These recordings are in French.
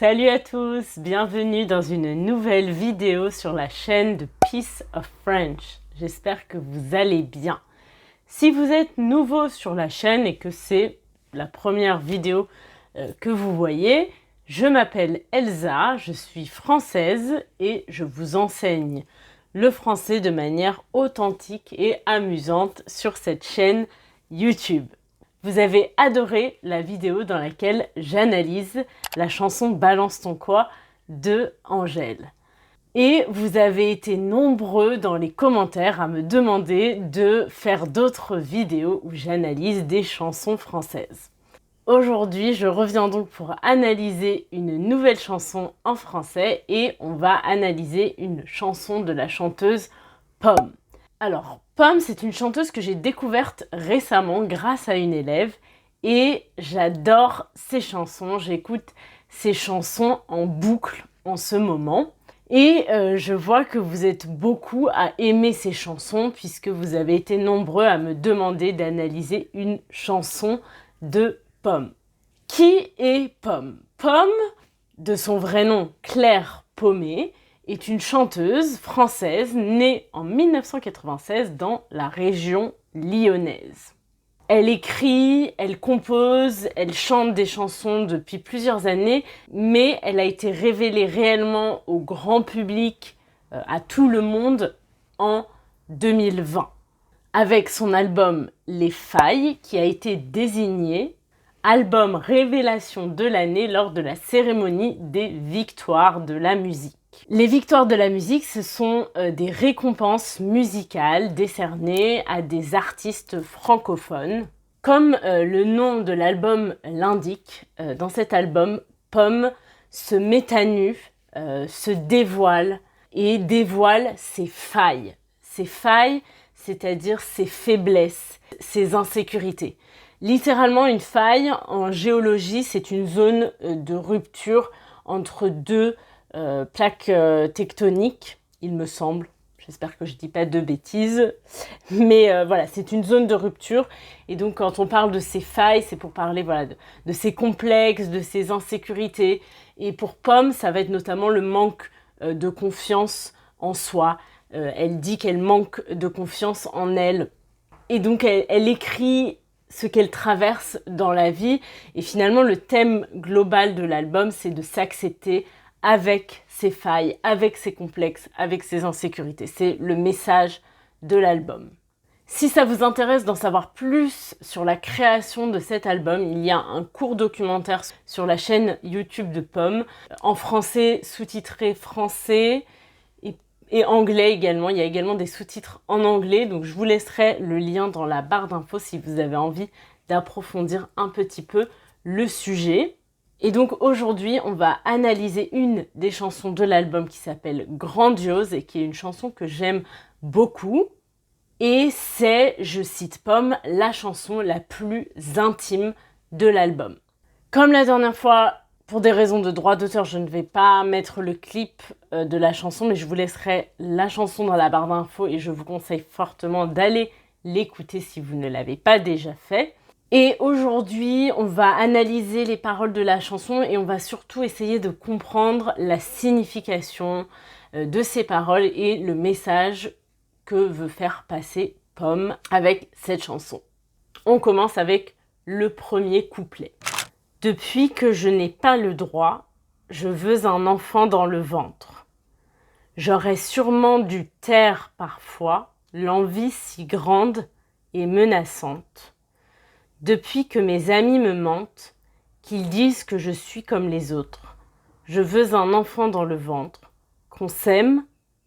Salut à tous, bienvenue dans une nouvelle vidéo sur la chaîne de Piece of French. J'espère que vous allez bien. Si vous êtes nouveau sur la chaîne et que c'est la première vidéo que vous voyez, je m'appelle Elsa, je suis française et je vous enseigne le français de manière authentique et amusante sur cette chaîne YouTube. Vous avez adoré la vidéo dans laquelle j'analyse la chanson Balance ton quoi de Angèle. Et vous avez été nombreux dans les commentaires à me demander de faire d'autres vidéos où j'analyse des chansons françaises. Aujourd'hui, je reviens donc pour analyser une nouvelle chanson en français et on va analyser une chanson de la chanteuse Pomme. Alors, Pomme, c'est une chanteuse que j'ai découverte récemment grâce à une élève et j'adore ses chansons. J'écoute ses chansons en boucle en ce moment. Et je vois que vous êtes beaucoup à aimer ces chansons puisque vous avez été nombreux à me demander d'analyser une chanson de Pomme. Qui est Pomme? Pomme, de son vrai nom Claire Pomé, est une chanteuse française née en 1996 dans la région lyonnaise. Elle écrit, elle compose, elle chante des chansons depuis plusieurs années, mais elle a été révélée réellement au grand public, à tout le monde, en 2020. Avec son album Les Failles, qui a été désigné album révélation de l'année lors de la cérémonie des victoires de la musique. Les victoires de la musique, ce sont des récompenses musicales décernées à des artistes francophones. Comme le nom de l'album l'indique, dans cet album, Pomme se met à nu, se dévoile et dévoile ses failles. Ses failles, c'est-à-dire ses faiblesses, ses insécurités. Littéralement, une faille en géologie, c'est une zone de rupture entre deux plaques tectoniques, il me semble. J'espère que je ne dis pas de bêtises. Mais voilà, c'est une zone de rupture. Et donc, quand on parle de ces failles, c'est pour parler voilà, de ces complexes, de ces insécurités. Et pour Pomme, ça va être notamment le manque de confiance en soi. Elle dit qu'elle manque de confiance en elle. Et donc, elle écrit ce qu'elle traverse dans la vie. Et finalement, le thème global de l'album, c'est de s'accepter avec ses failles, avec ses complexes, avec ses insécurités. C'est le message de l'album. Si ça vous intéresse d'en savoir plus sur la création de cet album, il y a un court documentaire sur la chaîne YouTube de Pomme, en français, sous-titré français, et anglais également. Il y a également des sous-titres en anglais, donc je vous laisserai le lien dans la barre d'infos si vous avez envie d'approfondir un petit peu le sujet. Et donc aujourd'hui, on va analyser une des chansons de l'album qui s'appelle Grandiose et qui est une chanson que j'aime beaucoup. Et c'est, je cite Pomme, la chanson la plus intime de l'album. Comme la dernière fois, pour des raisons de droit d'auteur, je ne vais pas mettre le clip de la chanson, mais je vous laisserai la chanson dans la barre d'infos et je vous conseille fortement d'aller l'écouter si vous ne l'avez pas déjà fait. Et aujourd'hui, on va analyser les paroles de la chanson et on va surtout essayer de comprendre la signification de ces paroles et le message que veut faire passer Pomme avec cette chanson. On commence avec le premier couplet. Depuis que je n'ai pas le droit, je veux un enfant dans le ventre. J'aurais sûrement dû taire parfois l'envie si grande et menaçante. Depuis que mes amis me mentent, qu'ils disent que je suis comme les autres, je veux un enfant dans le ventre, qu'on s'aime,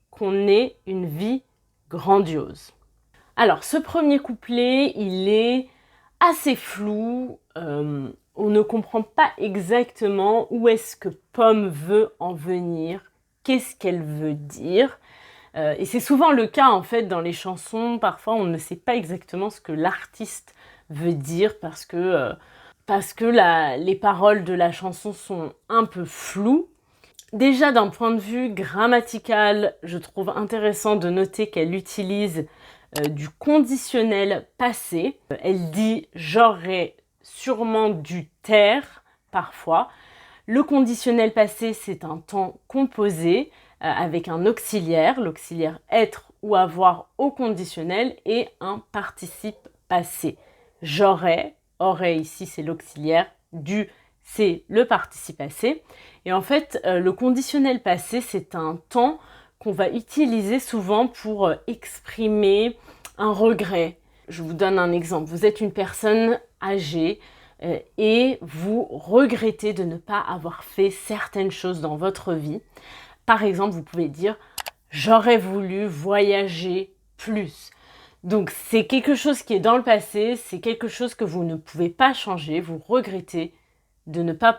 qu'on ait une vie grandiose. Alors, ce premier couplet, il est assez flou. On ne comprend pas exactement où est-ce que Pomme veut en venir, qu'est-ce qu'elle veut dire. Et c'est souvent le cas en fait dans les chansons. Parfois, on ne sait pas exactement ce que l'artiste veut dire parce que les paroles de la chanson sont un peu floues. Déjà, d'un point de vue grammatical, je trouve intéressant de noter qu'elle utilise du conditionnel passé. Elle dit « j'aurais sûrement dû taire » parfois. Le conditionnel passé, c'est un temps composé avec un auxiliaire, l'auxiliaire être ou avoir au conditionnel et un participe passé. J'aurais, aurait ici c'est l'auxiliaire, dû c'est le participe passé. Et en fait, le conditionnel passé, c'est un temps qu'on va utiliser souvent pour exprimer un regret. Je vous donne un exemple. Vous êtes une personne âgée et vous regrettez de ne pas avoir fait certaines choses dans votre vie. Par exemple, vous pouvez dire « j'aurais voulu voyager plus ». Donc c'est quelque chose qui est dans le passé, c'est quelque chose que vous ne pouvez pas changer, vous regrettez de ne pas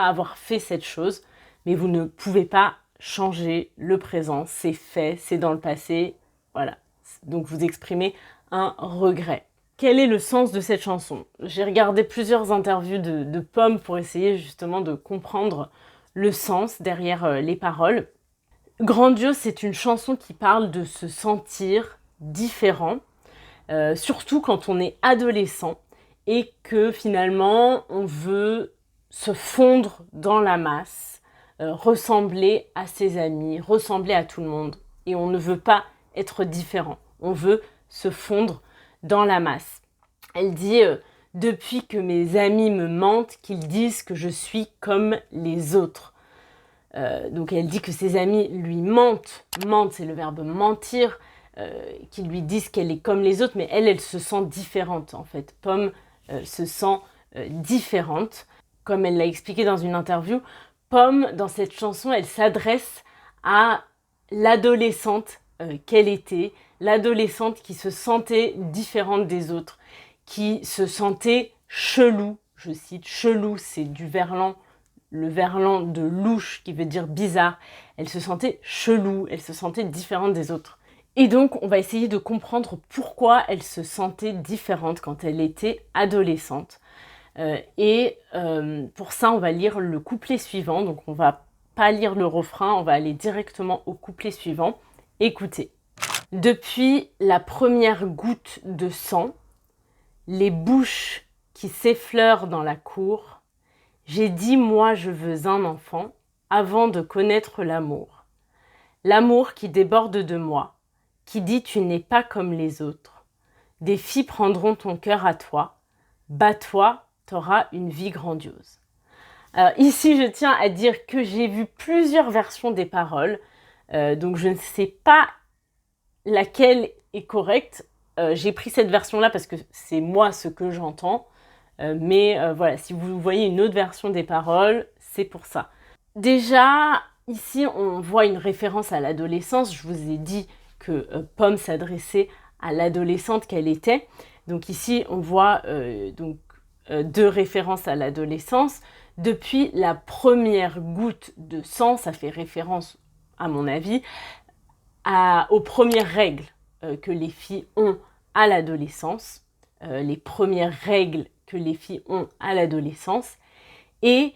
avoir fait cette chose, mais vous ne pouvez pas changer le présent, c'est fait, c'est dans le passé, voilà. Donc vous exprimez un regret. Quel est le sens de cette chanson? J'ai regardé plusieurs interviews de Pomme pour essayer justement de comprendre le sens derrière les paroles. Grandiose, c'est une chanson qui parle de se sentir différent, surtout quand on est adolescent et que finalement on veut se fondre dans la masse, ressembler à ses amis, ressembler à tout le monde. Et on ne veut pas être différent, on veut se fondre dans la masse. Elle dit depuis que mes amis me mentent, qu'ils disent que je suis comme les autres. Donc elle dit que ses amis lui mentent. Mentent, c'est le verbe mentir, qu'ils lui disent qu'elle est comme les autres, mais elle se sent différente en fait. Pomme se sent différente. Comme elle l'a expliqué dans une interview, Pomme, dans cette chanson, elle s'adresse à l'adolescente qu'elle était, l'adolescente qui se sentait différente des autres, qui se sentait chelou, je cite, chelou, c'est du verlan, le verlan de louche qui veut dire bizarre. Elle se sentait chelou, elle se sentait différente des autres. Et donc, on va essayer de comprendre pourquoi elle se sentait différente quand elle était adolescente. Pour ça, on va lire le couplet suivant. Donc, on va pas lire le refrain, on va aller directement au couplet suivant. Écoutez. Depuis la première goutte de sang, les bouches qui s'effleurent dans la cour, j'ai dit moi je veux un enfant avant de connaître l'amour. L'amour qui déborde de moi, qui dit tu n'es pas comme les autres. Des filles prendront ton cœur à toi, bats-toi, t'auras une vie grandiose. Alors ici je tiens à dire que j'ai vu plusieurs versions des paroles, donc je ne sais pas laquelle est correcte. J'ai pris cette version-là parce que c'est moi ce que j'entends. Mais voilà, si vous voyez une autre version des paroles, c'est pour ça. Déjà, ici, on voit une référence à l'adolescence. Je vous ai dit que Pomme s'adressait à l'adolescente qu'elle était. Donc ici, on voit deux références à l'adolescence. Depuis la première goutte de sang, ça fait référence, à mon avis, aux premières règles que les filles ont à l'adolescence, les premières règles que les filles ont à l'adolescence, et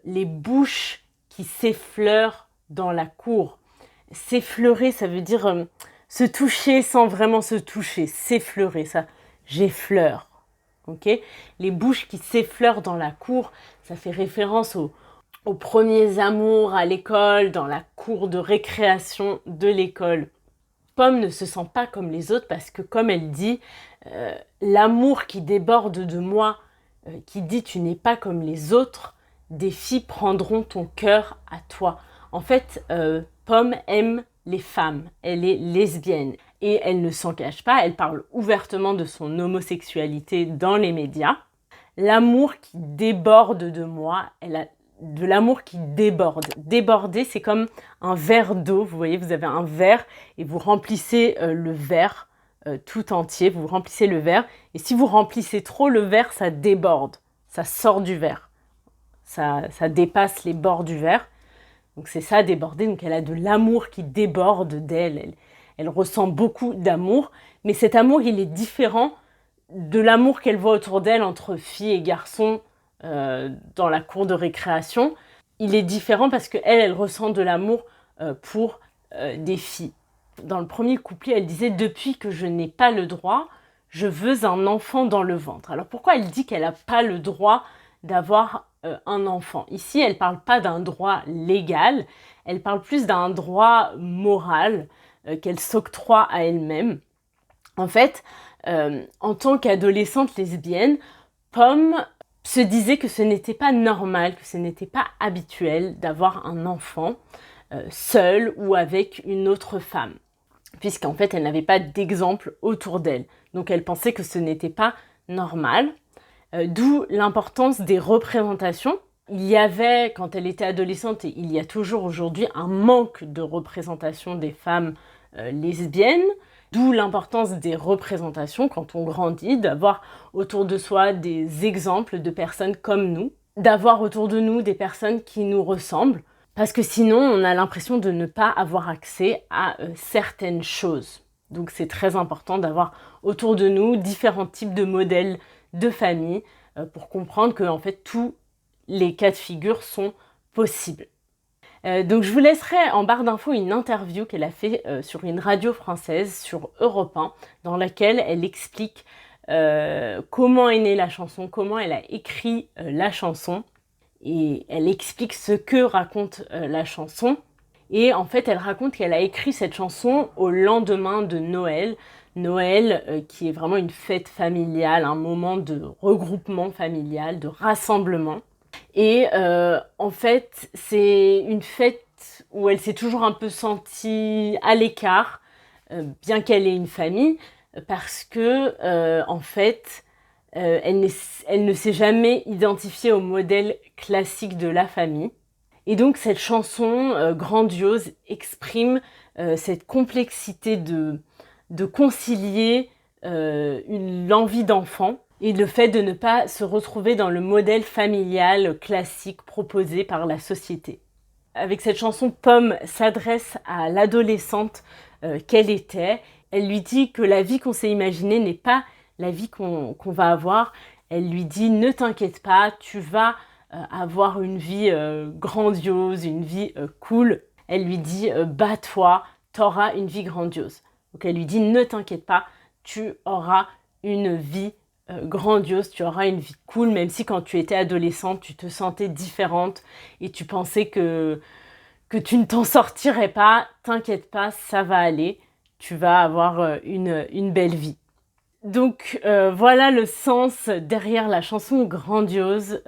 les bouches qui s'effleurent dans la cour. S'effleurer, ça veut dire se toucher sans vraiment se toucher. S'effleurer, ça, j'effleure. Okay, les bouches qui s'effleurent dans la cour, ça fait référence aux premiers amours à l'école, dans la cour de récréation de l'école. Pomme ne se sent pas comme les autres parce que, comme elle dit, l'amour qui déborde de moi, qui dit tu n'es pas comme les autres, des filles prendront ton cœur à toi. En fait, Pomme aime les femmes, elle est lesbienne et elle ne s'en cache pas, elle parle ouvertement de son homosexualité dans les médias. L'amour qui déborde de moi, elle a de l'amour qui déborde. Déborder, c'est comme un verre d'eau. Vous voyez, vous avez un verre et vous remplissez le verre tout entier. Vous remplissez le verre. Et si vous remplissez trop le verre, ça déborde. Ça sort du verre. Ça dépasse les bords du verre. Donc c'est ça, déborder. Donc elle a de l'amour qui déborde d'elle. Elle ressent beaucoup d'amour. Mais cet amour, il est différent de l'amour qu'elle voit autour d'elle entre filles et garçons dans la cour de récréation. Il est différent parce qu'elle ressent de l'amour pour des filles. Dans le premier couplet, elle disait « Depuis que je n'ai pas le droit, je veux un enfant dans le ventre ». Alors pourquoi elle dit qu'elle n'a pas le droit d'avoir un enfant. Ici, elle ne parle pas d'un droit légal, elle parle plus d'un droit moral qu'elle s'octroie à elle-même. En fait, en tant qu'adolescente lesbienne, Pomme se disait que ce n'était pas normal, que ce n'était pas habituel d'avoir un enfant seul ou avec une autre femme, puisqu'en fait, elle n'avait pas d'exemple autour d'elle. Donc, elle pensait que ce n'était pas normal, d'où l'importance des représentations. Il y avait, quand elle était adolescente, et il y a toujours aujourd'hui, un manque de représentation des femmes lesbiennes, d'où l'importance des représentations quand on grandit, d'avoir autour de soi des exemples de personnes comme nous, d'avoir autour de nous des personnes qui nous ressemblent, parce que sinon on a l'impression de ne pas avoir accès à certaines choses. Donc c'est très important d'avoir autour de nous différents types de modèles de famille pour comprendre que en fait tous les cas de figure sont possibles. Donc je vous laisserai en barre d'infos une interview qu'elle a fait sur une radio française, sur Europe 1, dans laquelle elle explique comment est née la chanson, comment elle a écrit la chanson, et elle explique ce que raconte la chanson. Et en fait, elle raconte qu'elle a écrit cette chanson au lendemain de Noël. Noël qui est vraiment une fête familiale, un moment de regroupement familial, de rassemblement. Et en fait, c'est une fête où elle s'est toujours un peu sentie à l'écart, bien qu'elle ait une famille, parce que en fait, elle ne s'est jamais identifiée au modèle classique de la famille. Et donc cette chanson grandiose exprime cette complexité de concilier l'envie d'enfant et le fait de ne pas se retrouver dans le modèle familial classique proposé par la société. Avec cette chanson, Pomme s'adresse à l'adolescente qu'elle était. Elle lui dit que la vie qu'on s'est imaginée n'est pas la vie qu'on va avoir. Elle lui dit « Ne t'inquiète pas, tu vas avoir une vie grandiose, une vie cool. » Elle lui dit « Bats-toi, t'auras une vie grandiose. » Donc elle lui dit « Ne t'inquiète pas, tu auras une vie grandiose, tu auras une vie cool, même si quand tu étais adolescente, tu te sentais différente et tu pensais que tu ne t'en sortirais pas. T'inquiète pas, ça va aller, tu vas avoir une belle vie. » Donc voilà le sens derrière la chanson grandiose.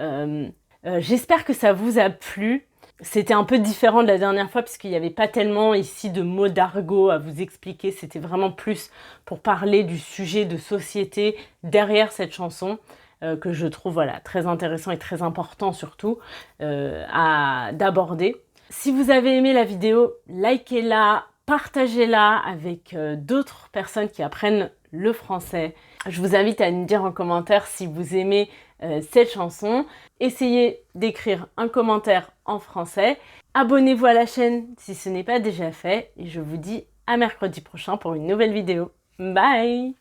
J'espère que ça vous a plu. C'était un peu différent de la dernière fois parce qu'il n'y avait pas tellement ici de mots d'argot à vous expliquer. C'était vraiment plus pour parler du sujet de société derrière cette chanson que je trouve voilà, très intéressant et très important surtout d'aborder. Si vous avez aimé la vidéo, likez-la, partagez-la avec d'autres personnes qui apprennent le français. Je vous invite à me dire en commentaire si vous aimez cette chanson. Essayez d'écrire un commentaire en français. Abonnez-vous à la chaîne si ce n'est pas déjà fait. Et je vous dis à mercredi prochain pour une nouvelle vidéo. Bye!